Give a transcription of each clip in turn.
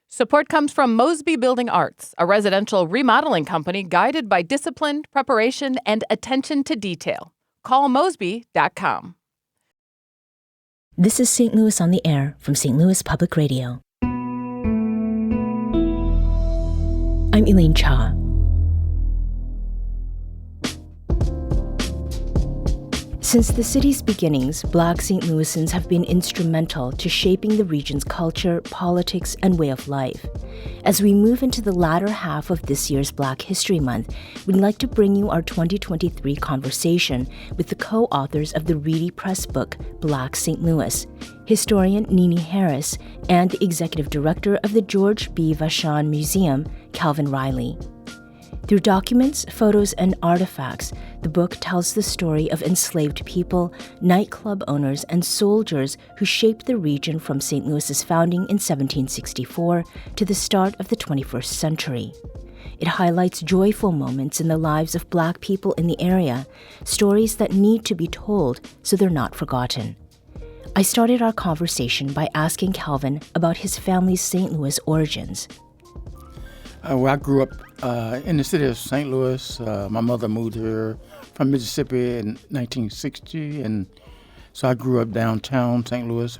Support comes from Mosby Building Arts, a residential remodeling company guided by discipline, preparation, and attention to detail. Call Mosby.com. This is St. Louis on the Air from St. Louis Public Radio. I'm Elaine Cha. Since the city's beginnings, Black St. Louisans have been instrumental to shaping the region's culture, politics, and way of life. As we move into the latter half of this year's Black History Month, we'd like to bring you our 2023 conversation with the co-authors of the Reedy Press book, Black St. Louis, historian NiNi Harris, and the executive director of the George B. Vachon Museum, Calvin Riley. Through documents, photos, and artifacts, the book tells the story of enslaved people, nightclub owners, and soldiers who shaped the region from St. Louis's founding in 1764 to the start of the 21st century. It highlights joyful moments in the lives of Black people in the area, stories that need to be told so they're not forgotten. I started our conversation by asking Calvin about his family's St. Louis origins. I grew up in the city of St. Louis. My mother moved here from Mississippi in 1960, and so I grew up downtown St. Louis.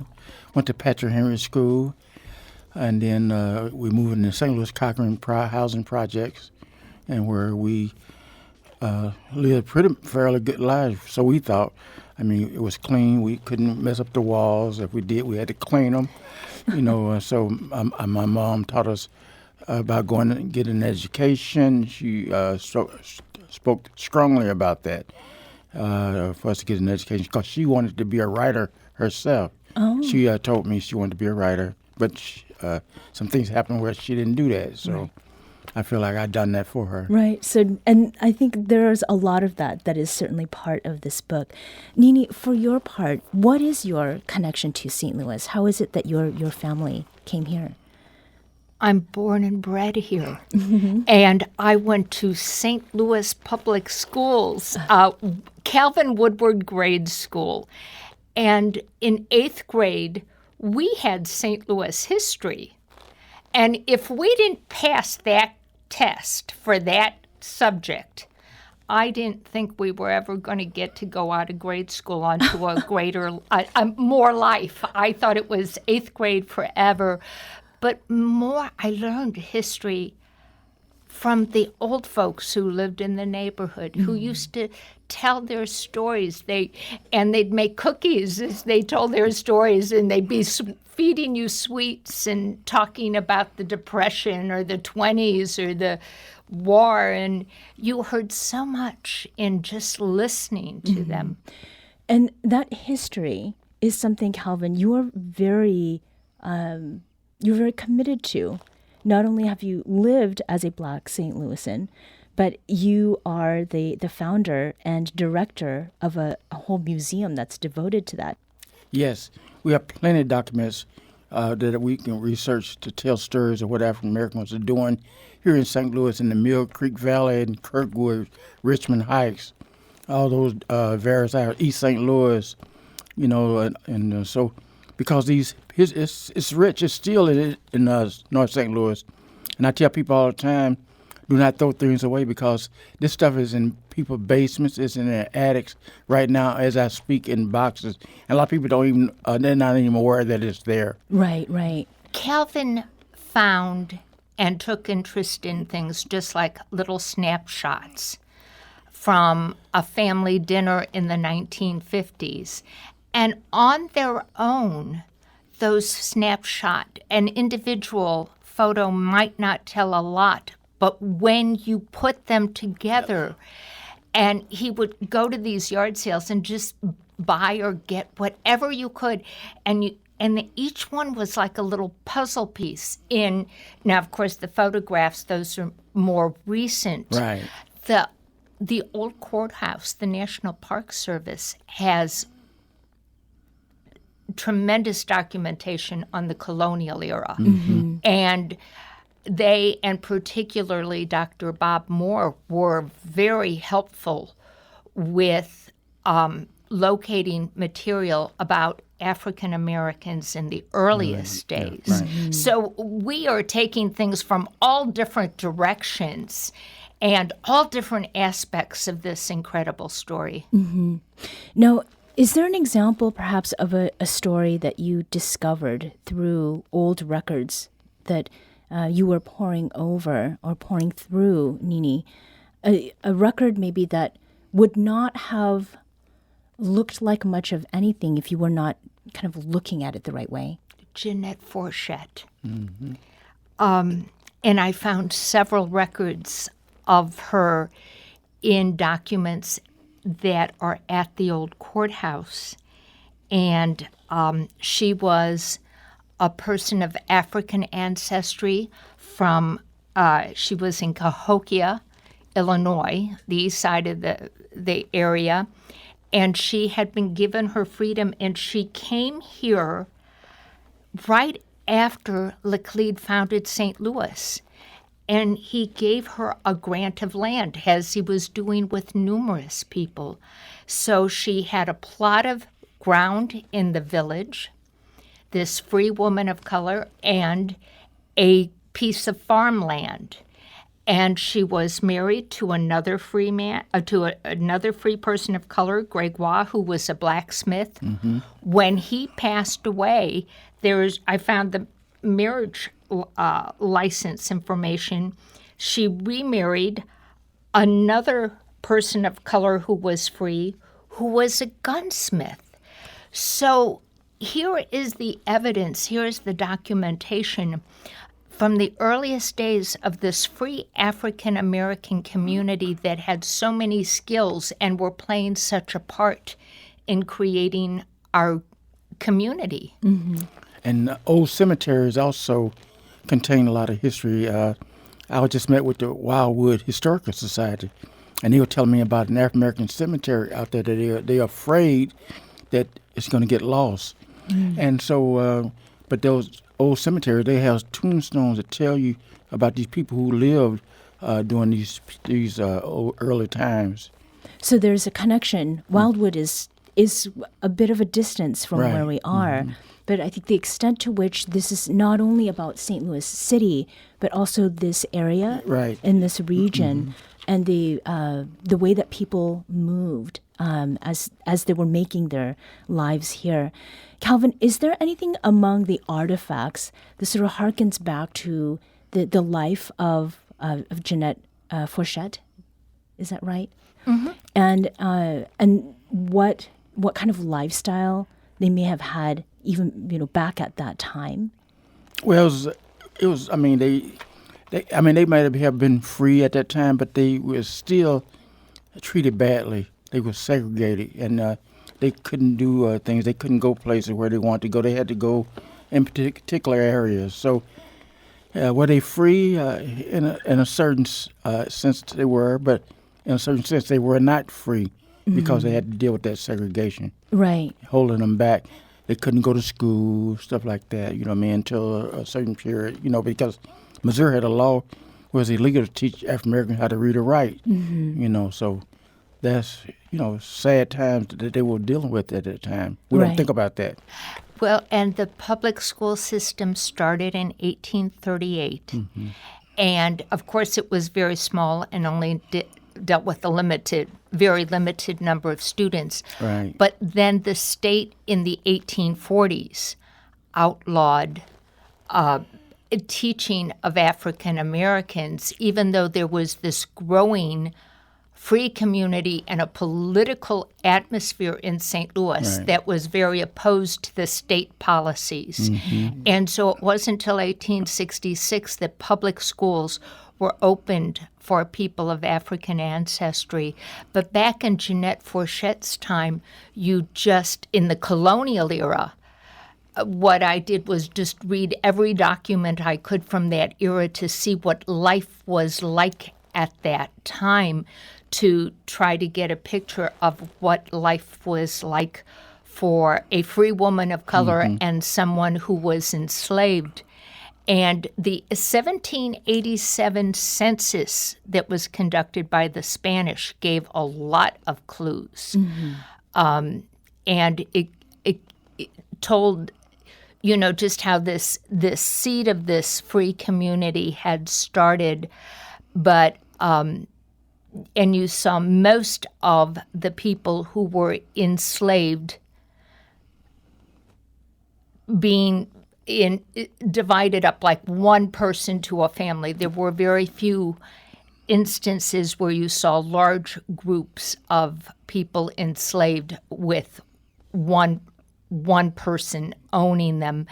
Went to Patrick Henry School, and then we moved into St. Louis Cochran housing projects, and where we lived fairly good life. So we thought, I mean, it was clean. We couldn't mess up the walls. If we did, we had to clean them. So my mom taught us about going and getting an education. She spoke strongly about that for us to get an education because she wanted to be a writer herself. Oh. She told me she wanted to be a writer, but some things happened where she didn't do that. So right. I feel like I've done that for her. Right. So, and I think there's a lot of that is certainly part of this book. NiNi, for your part, what is your connection to St. Louis? How is it that your family came here? I'm born and bred here, and I went to St. Louis Public Schools, Calvin Woodward Grade School, and in 8th grade, we had St. Louis history, and if we didn't pass that test for that subject, I didn't think we were ever going to get to go out of grade school onto a greater, more life. I thought it was 8th grade forever. But more, I learned history from the old folks who lived in the neighborhood, who used to tell their stories. They'd make cookies as they told their stories, and they'd be feeding you sweets and talking about the Depression or the 20s or the war. And you heard so much in just listening to them. And that history is something, Calvin, you're very committed to. Not only have you lived as a Black St. Louisan, but you are the founder and director of a whole museum that's devoted to that. Yes, we have plenty of documents that we can research to tell stories of what African Americans are doing here in St. Louis, in the Mill Creek Valley, and Kirkwood, Richmond Heights, all those various areas, East St. Louis, so because it's rich. It's still in North St. Louis. And I tell people all the time, do not throw things away because this stuff is in people's basements. It's in their attics right now as I speak, in boxes. And a lot of people they're not even aware that it's there. Right. Calvin found and took interest in things just like little snapshots from a family dinner in the 1950s. And on their own, those snapshot, an individual photo might not tell a lot, but when you put them together, and he would go to these yard sales and just buy or get whatever you could, and each one was like a little puzzle piece. Now, of course, the photographs, those are more recent. Right. The old courthouse, the National Park Service, has tremendous documentation on the colonial era. And they, and particularly Dr. Bob Moore, were very helpful with locating material about African Americans in the earliest days. Yeah, right. So we are taking things from all different directions and all different aspects of this incredible story. Now, is there an example perhaps of a story that you discovered through old records that you were poring over or poring through, NiNi? A record maybe that would not have looked like much of anything if you were not kind of looking at it the right way? Jeanette Fourchette. And I found several records of her in documents that are at the old courthouse. And she was a person of African ancestry from, she was in Cahokia, Illinois, the east side of the area. And she had been given her freedom, and she came here right after Laclede founded St. Louis. And he gave her a grant of land, as he was doing with numerous people. So she had a plot of ground in the village, this free woman of color, and a piece of farmland. And she was married to another free man, another free person of color, Gregoire, who was a blacksmith. When he passed away, I found the marriage license information. She remarried another person of color who was free, who was a gunsmith. So here is the evidence, here is the documentation from the earliest days of this free African American community that had so many skills and were playing such a part in creating our community. And old cemeteries also contain a lot of history. I just met with the Wildwood Historical Society, and they were telling me about an African American cemetery out there that they're afraid that it's going to get lost. And so, but those old cemeteries, they have tombstones that tell you about these people who lived during these early times. So there's a connection. Wildwood is a bit of a distance from where we are. But I think the extent to which this is not only about St. Louis City, but also this area in this region, and the way that people moved as they were making their lives here. Calvin, is there anything among the artifacts that sort of harkens back to the life of Jeanette Fourchette? Is that right? And what kind of lifestyle they may have had, even back at that time? Well, it was. I mean, they might have been free at that time, but they were still treated badly. They were segregated, and they couldn't do things. They couldn't go places where they wanted to go. They had to go in particular areas. So, were they free in a certain sense? They were, but in a certain sense, they were not free because they had to deal with that segregation, holding them back. They couldn't go to school, stuff like that, until a certain period, because Missouri had a law where it was illegal to teach African Americans how to read or write, so that's, sad times that they were dealing with at that time. We don't think about that. Well, and the public school system started in 1838. And, of course, it was very small and only dealt with a very limited number of students. But then the state in the 1840s outlawed teaching of African Americans, even though there was this growing free community and a political atmosphere in St. Louis that was very opposed to the state policies. And so it wasn't until 1866 that public schools were opened for people of African ancestry. But back in Jeanette Fourchette's time, in the colonial era, what I did was just read every document I could from that era to see what life was like at that time, to try to get a picture of what life was like for a free woman of color and someone who was enslaved. And the 1787 census that was conducted by the Spanish gave a lot of clues. and it told, just how this seed of this free community had started, but and you saw most of the people who were enslaved being divided up like one person to a family. There were very few instances where you saw large groups of people enslaved with one person owning them.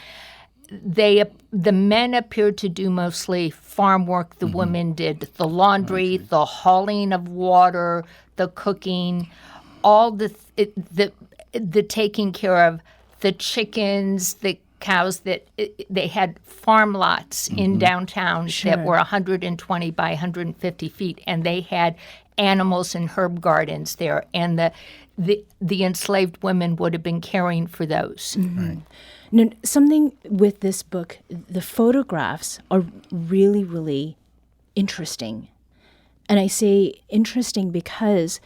The men appeared to do mostly farm work. The women did the laundry, the hauling of water, the cooking, all the taking care of the chickens, the cows. That they had farm lots in downtown that were 120 by 150 feet, and they had animals and herb gardens there, and the enslaved women would have been caring for those. Right. Now, something with this book, the photographs are really, really interesting. And I say interesting because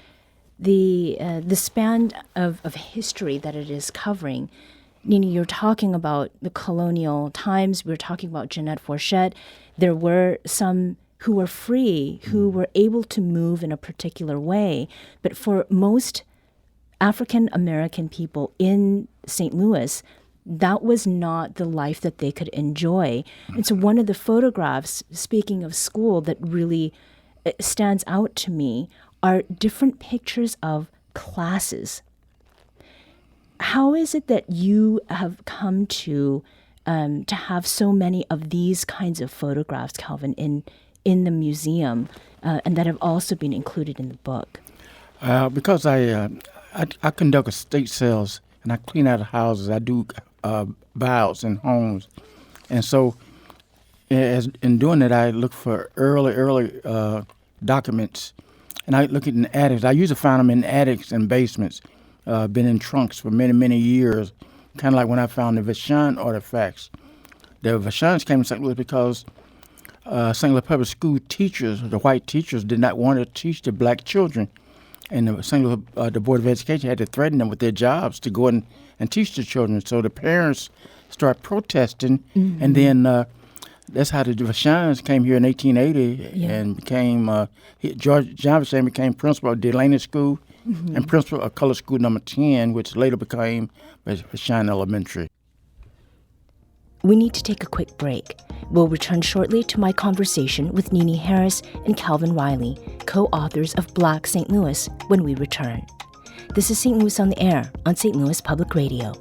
the span of history that it is covering, NiNi, you're talking about the colonial times. We were talking about Jeanette Fourchette. There were some who were free, who were able to move in a particular way. But for most African American people in St. Louis, that was not the life that they could enjoy. And so one of the photographs, speaking of school, that really stands out to me are different pictures of classes. How is it that you have come to have so many of these kinds of photographs, Calvin, in the museum, and that have also been included in the book? Because I conduct estate sales and I clean out houses. I do buyouts in homes, and so in doing that, I look for early documents, and I look in attics. I usually find them in attics and basements. Been in trunks for many years, kind of like when I found the Vachon artifacts. The Vachons came to St. Louis because St. Louis public school teachers, the white teachers, did not want to teach the black children. And the St. Louis the Board of Education had to threaten them with their jobs to go in and teach the children. So the parents started protesting, and then that's how the Vachons came here in 1880 and became, John Vachon became principal of Delaney School and principal of Color School number 10, which later became Vachon Elementary. We need to take a quick break. We'll return shortly to my conversation with NiNi Harris and Calvin Riley, co-authors of Black St. Louis, when we return. This is St. Louis on the Air on St. Louis Public Radio.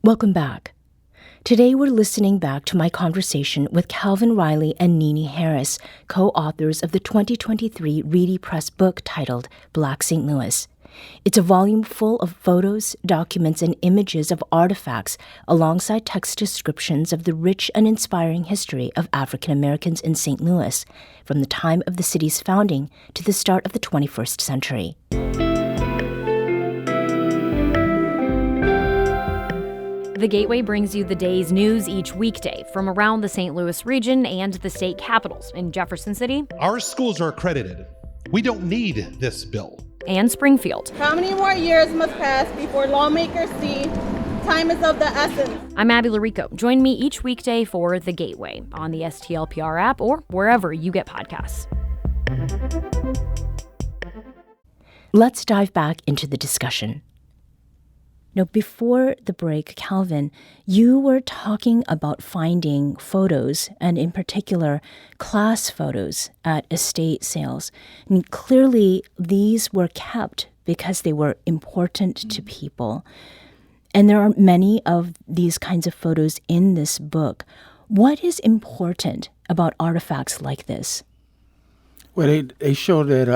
Welcome back. Today we're listening back to my conversation with Calvin Riley and NiNi Harris, co-authors of the 2023 Reedy Press book titled Black St. Louis. It's a volume full of photos, documents, and images of artifacts alongside text descriptions of the rich and inspiring history of African Americans in St. Louis, from the time of the city's founding to the start of the 21st century. The Gateway brings you the day's news each weekday from around the St. Louis region and the state capitals in Jefferson City. Our schools are accredited. We don't need this bill. And Springfield. How many more years must pass before lawmakers see time is of the essence? I'm Abby Larico. Join me each weekday for The Gateway on the STLPR app or wherever you get podcasts. Let's dive back into the discussion. Now, before the break, Calvin, you were talking about finding photos, and in particular, class photos at estate sales. And clearly, these were kept because they were important to people. And there are many of these kinds of photos in this book. What is important about artifacts like this? Well, they show that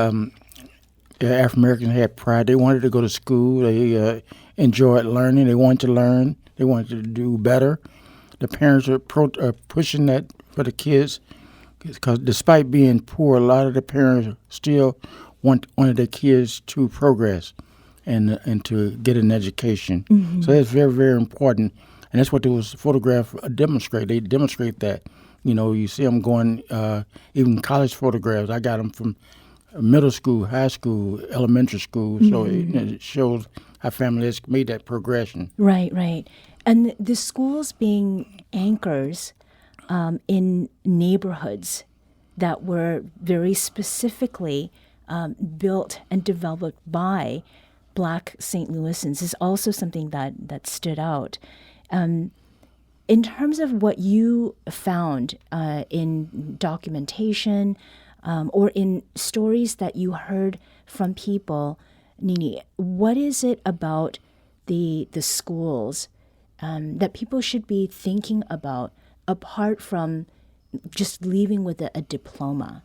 the African Americans had pride. They wanted to go to school. They enjoyed learning. They wanted to learn. They wanted to do better. The parents are pushing that for the kids. because despite being poor, a lot of the parents still wanted their kids to progress and to get an education. So that's very, very important. And that's what those photographs demonstrate. They demonstrate that. You see them going, even college photographs. I got them from middle school, high school, elementary school. So it shows how families made that progression. Right. And the schools being anchors in neighborhoods that were very specifically built and developed by Black St. Louisans is also something that stood out. In terms of what you found in documentation or in stories that you heard from people, NiNi, what is it about the schools that people should be thinking about apart from just leaving with a diploma?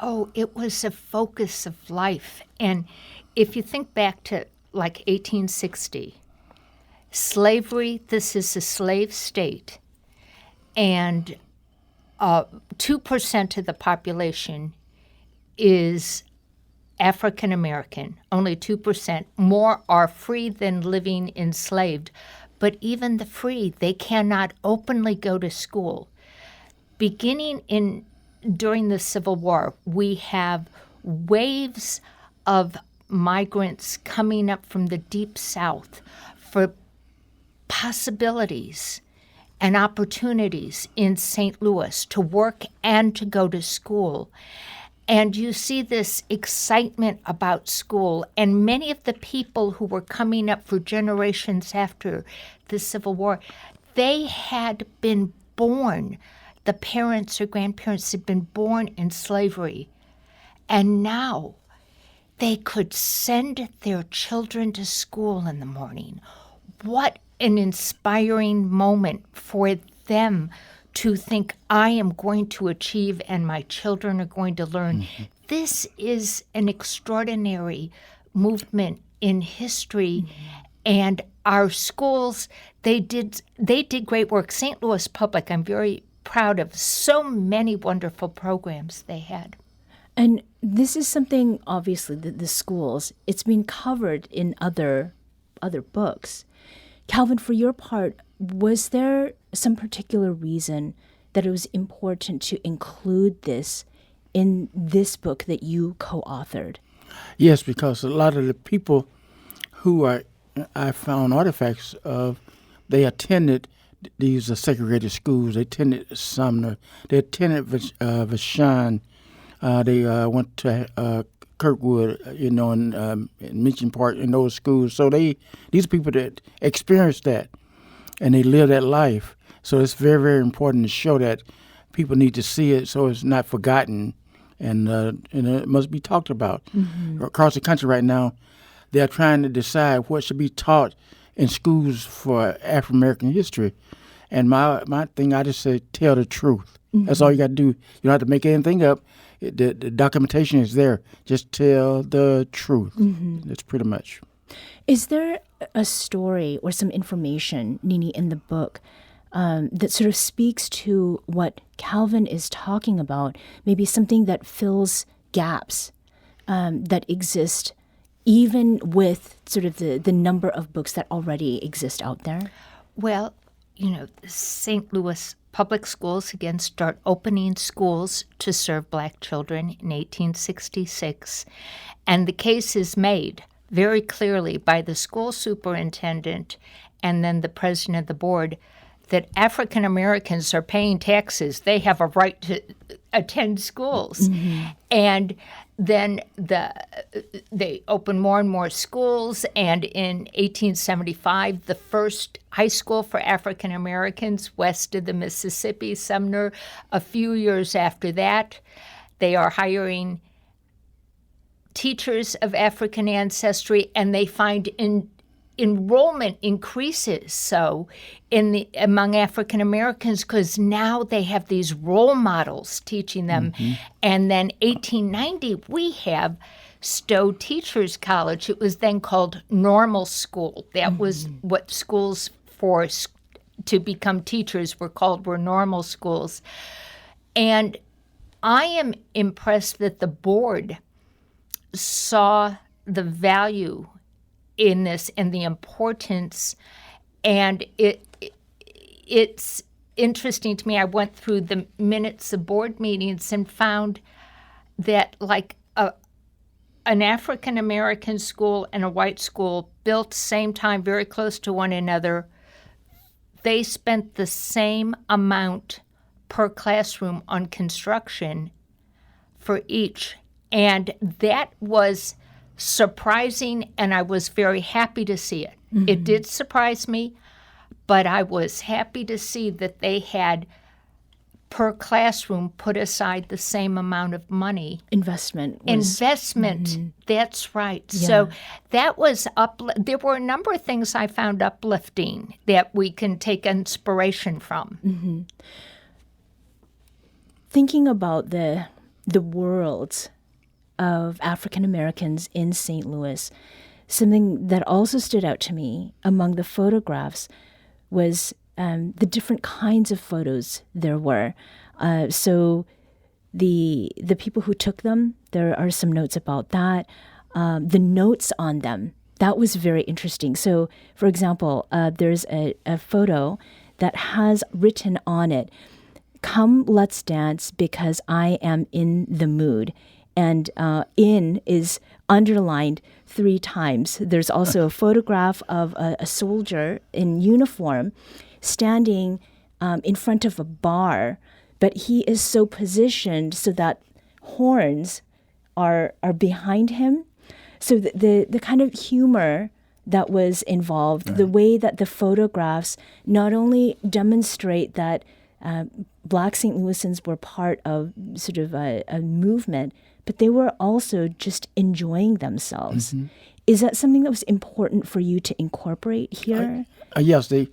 Oh, it was a focus of life. And if you think back to like 1860, slavery, this is a slave state, and 2% of the population is African American, only 2%. More are free than living enslaved. But even the free, they cannot openly go to school. Beginning during the Civil War, we have waves of migrants coming up from the Deep South for possibilities and opportunities in St. Louis to work and to go to school. And you see this excitement about school. And many of the people who were coming up for generations after the Civil War, they had been born, the parents or grandparents had been born in slavery. And now they could send their children to school in the morning. What an inspiring moment for them to think, I am going to achieve and my children are going to learn. This is an extraordinary movement in history. And our schools, they did great work. St. Louis Public, I'm very proud of so many wonderful programs they had. And this is something, obviously, the schools, it's been covered in other books. Calvin, for your part, was there some particular reason that it was important to include this in this book that you co-authored? Yes, because a lot of the people who I found artifacts of, they attended these segregated schools. They attended Sumner. They attended Vashon. They went to Kirkwood, and Mission Park, in those schools. So these are people that experienced that, and they live that life. So it's very, very important to show that people need to see it so it's not forgotten, and it must be talked about. Across the country right now, they're trying to decide what should be taught in schools for African American history. And my thing, I just say, tell the truth. That's all you got to do. You don't have to make anything up. The documentation is there. Just tell the truth. That's pretty much. Is there a story or some information, NiNi, in the book that sort of speaks to what Calvin is talking about, maybe something that fills gaps that exist even with sort of the number of books that already exist out there? Well, St. Louis Public Schools, again, start opening schools to serve Black children in 1866. And the case is made very clearly by the school superintendent and then the president of the board that African Americans are paying taxes. They have a right to attend schools. And then they open more and more schools, and in 1875, the first high school for African Americans west of the Mississippi, Sumner. A few years after that, they are hiring teachers of African ancestry, and they find enrollment increases among African Americans because now they have these role models teaching them. And then 1890, we have Stowe Teachers College. It was then called Normal School. That was what schools to become teachers were normal schools. And I am impressed that the board saw the value in this and the importance, and it's interesting to me. I went through the minutes of board meetings and found that like an African American school and a white school built same time, very close to one another, they spent the same amount per classroom on construction for each. And that was surprising, and I was very happy to see it. Mm-hmm. It did surprise me, but I was happy to see that they had per classroom put aside the same amount of money. Investment. That's right. Yeah. So that was there were a number of things I found uplifting that we can take inspiration from. Mm-hmm. Thinking about the worlds of African Americans in St. Louis, something that also stood out to me among the photographs was the different kinds of photos there were. So the people who took them, there are some notes about that. The notes on them, that was very interesting. So, for example, there's a photo that has written on it, "Come, let's dance because I am in the mood." And "in" is underlined 3 times. There's also a photograph of a soldier in uniform standing in front of a bar, but he is so positioned so that horns are behind him. So the kind of humor that was involved, the way that the photographs not only demonstrate that Black St. Louisans were part of sort of a movement, but they were also just enjoying themselves. Mm-hmm. Is that something that was important for you to incorporate here? Yes, it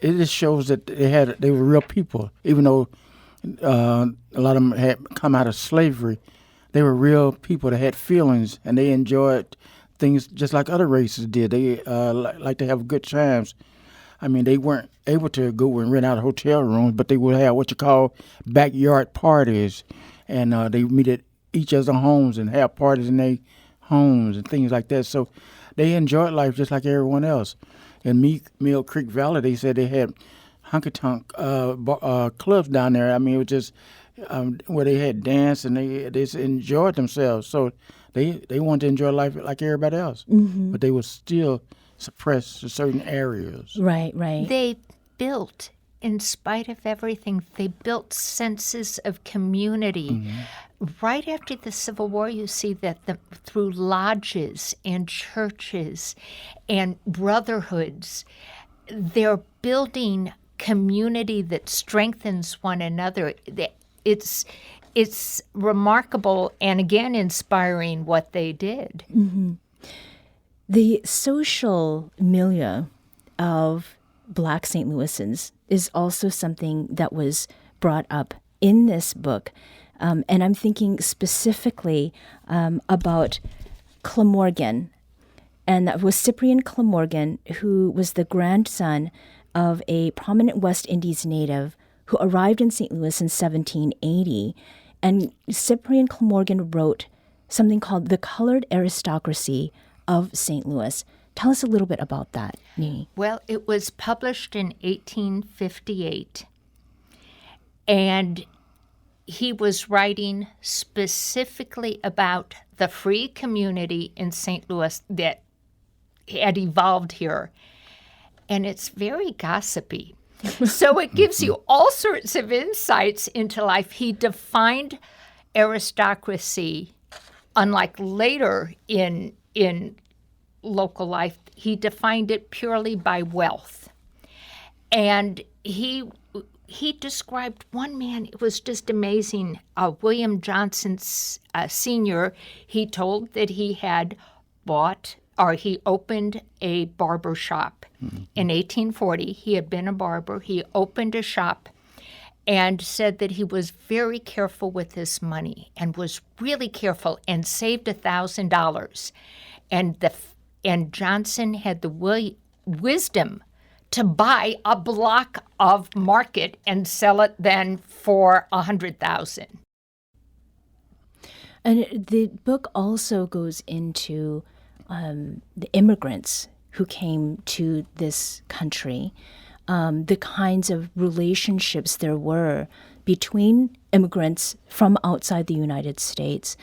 just shows that they were real people. Even though a lot of them had come out of slavery, they were real people that had feelings, and they enjoyed things just like other races did. They like to have good times. I mean, they weren't able to go and rent out hotel rooms, but they would have what you call backyard parties, and they meet at each other's homes and have parties in their homes and things like that. So they enjoyed life just like everyone else. In Mill Creek Valley, they said they had honky-tonk clubs down there. I mean, it was just where they had dance and they just enjoyed themselves. So they wanted to enjoy life like everybody else, mm-hmm. but they would still suppress certain areas. Right. They built, in spite of everything, they built senses of community. Mm-hmm. Right after the Civil War, you see that through lodges and churches and brotherhoods, they're building community that strengthens one another. It's remarkable and, again, inspiring what they did. Mm-hmm. The social milieu of Black St. Louisans is also something that was brought up in this book. And I'm thinking specifically about Clamorgan. And that was Cyprian Clamorgan, who was the grandson of a prominent West Indies native who arrived in St. Louis in 1780. And Cyprian Clamorgan wrote something called The Colored Aristocracy of St. Louis. Tell us a little bit about that, NiNi. Well, it was published in 1858, and he was writing specifically about the free community in St. Louis that had evolved here, and it's very gossipy. So it gives you all sorts of insights into life. He defined aristocracy, unlike later in local life, he defined it purely by wealth. And he described one man, it was just amazing, William Johnson Sr., he told that he had he opened a barber shop. Mm-hmm. In 1840, he had been a barber. He opened a shop and said that he was very careful with his money and was really careful and saved $1,000. And Johnson had the wisdom to buy a block of market and sell it then for $100,000. And the book also goes into the immigrants who came to this country, the kinds of relationships there were between immigrants from outside the United States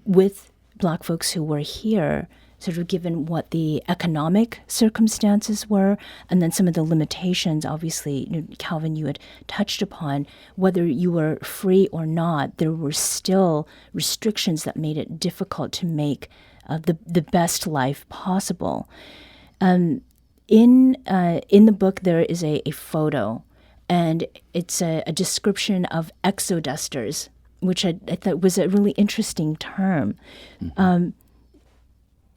with Black folks who were here, sort of given what the economic circumstances were, and then some of the limitations, obviously, Calvin, you had touched upon, whether you were free or not, there were still restrictions that made it difficult to make the best life possible. In the book, there is a photo, and it's a description of exodusters, which I thought was a really interesting term.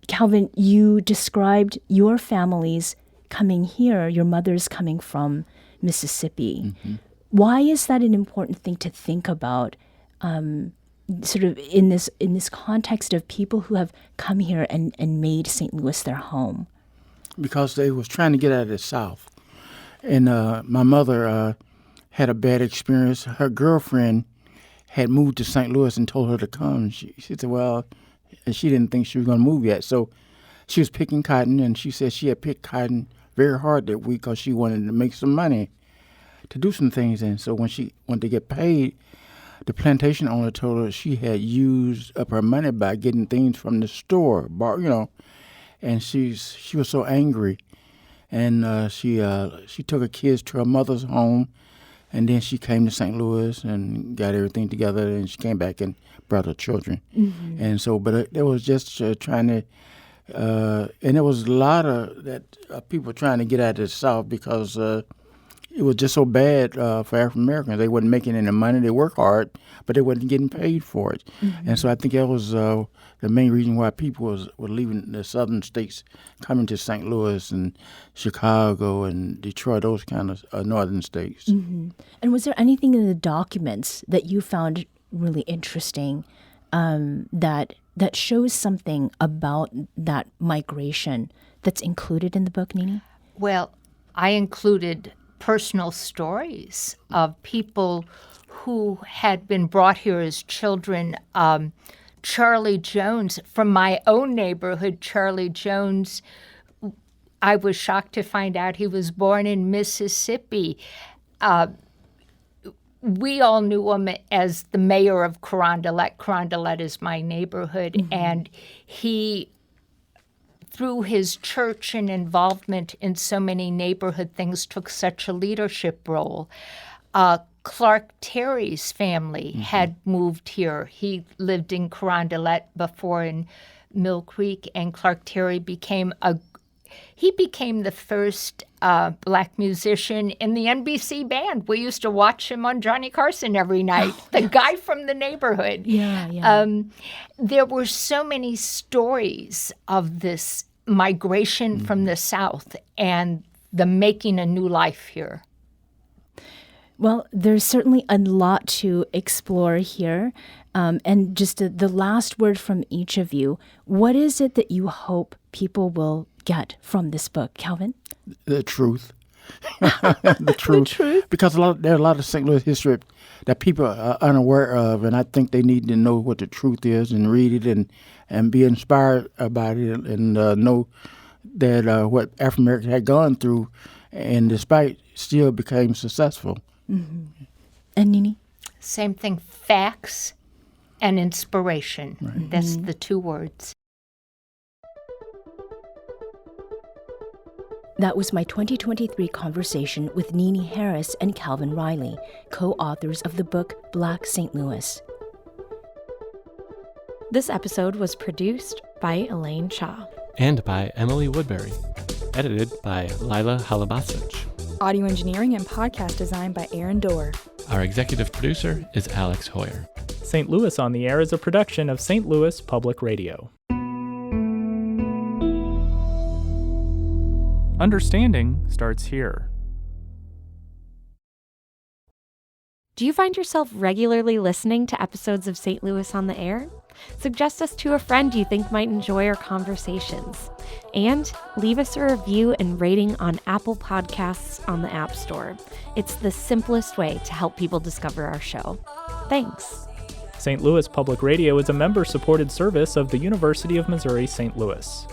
Calvin, you described your family's coming here, your mother's coming from Mississippi. Mm-hmm. Why is that an important thing to think about, sort of in this context of people who have come here and made St. Louis their home? Because they was trying to get out of the South. And my mother had a bad experience. Her girlfriend had moved to St. Louis and told her to come. She said, well, and she didn't think she was going to move yet. So she was picking cotton, and she said she had picked cotton very hard that week because she wanted to make some money to do some things. And so when she wanted to get paid, the plantation owner told her she had used up her money by getting things from the store, and she was so angry. And she took her kids to her mother's home, and then she came to St. Louis and got everything together, and she came back and brought her children. Mm-hmm. And so, but it was just trying to, and there was a lot of that people trying to get out of the South because it was just so bad for African Americans. They wasn't making any money. They worked hard, but they wasn't getting paid for it. Mm-hmm. And so I think that was the main reason why people were leaving the southern states, coming to St. Louis and Chicago and Detroit, those kind of northern states. Mm-hmm. And was there anything in the documents that you found really interesting that shows something about that migration that's included in the book, NiNi? Well, I included personal stories of people who had been brought here as children. Charlie Jones, from my own neighborhood, Charlie Jones, I was shocked to find out he was born in Mississippi. We all knew him as the mayor of Carondelet. Carondelet is my neighborhood, mm-hmm. and he, through his church and involvement in so many neighborhood things, took such a leadership role. Clark Terry's family mm-hmm. had moved here. He lived in Carondelet before in Mill Creek, and Clark Terry became the first Black musician in the NBC band. We used to watch him on Johnny Carson every night, the guy from the neighborhood. Yeah. There were so many stories of this migration mm-hmm. from the South and the making a new life here. Well, there's certainly a lot to explore here. And just the last word from each of you, what is it that you hope people will get from this book, Calvin? The truth. The truth. Because there are a lot of St. Louis history that people are unaware of, and I think they need to know what the truth is and read it and be inspired about it and know that what African Americans had gone through, and despite still became successful. Mm-hmm. And NiNi? Same thing, facts and inspiration. Right. That's the two words. That was my 2023 conversation with NiNi Harris and Calvin Riley, co-authors of the book Black St. Louis. This episode was produced by Elaine Shaw. And by Emily Woodbury. Edited by Lila Halabasich. Audio engineering and podcast design by Aaron Dorr. Our executive producer is Alex Hoyer. St. Louis on the Air is a production of St. Louis Public Radio. Understanding starts here. Do you find yourself regularly listening to episodes of St. Louis on the Air? Suggest us to a friend you think might enjoy our conversations. And leave us a review and rating on Apple Podcasts on the App Store. It's the simplest way to help people discover our show. Thanks. St. Louis Public Radio is a member-supported service of the University of Missouri St. Louis.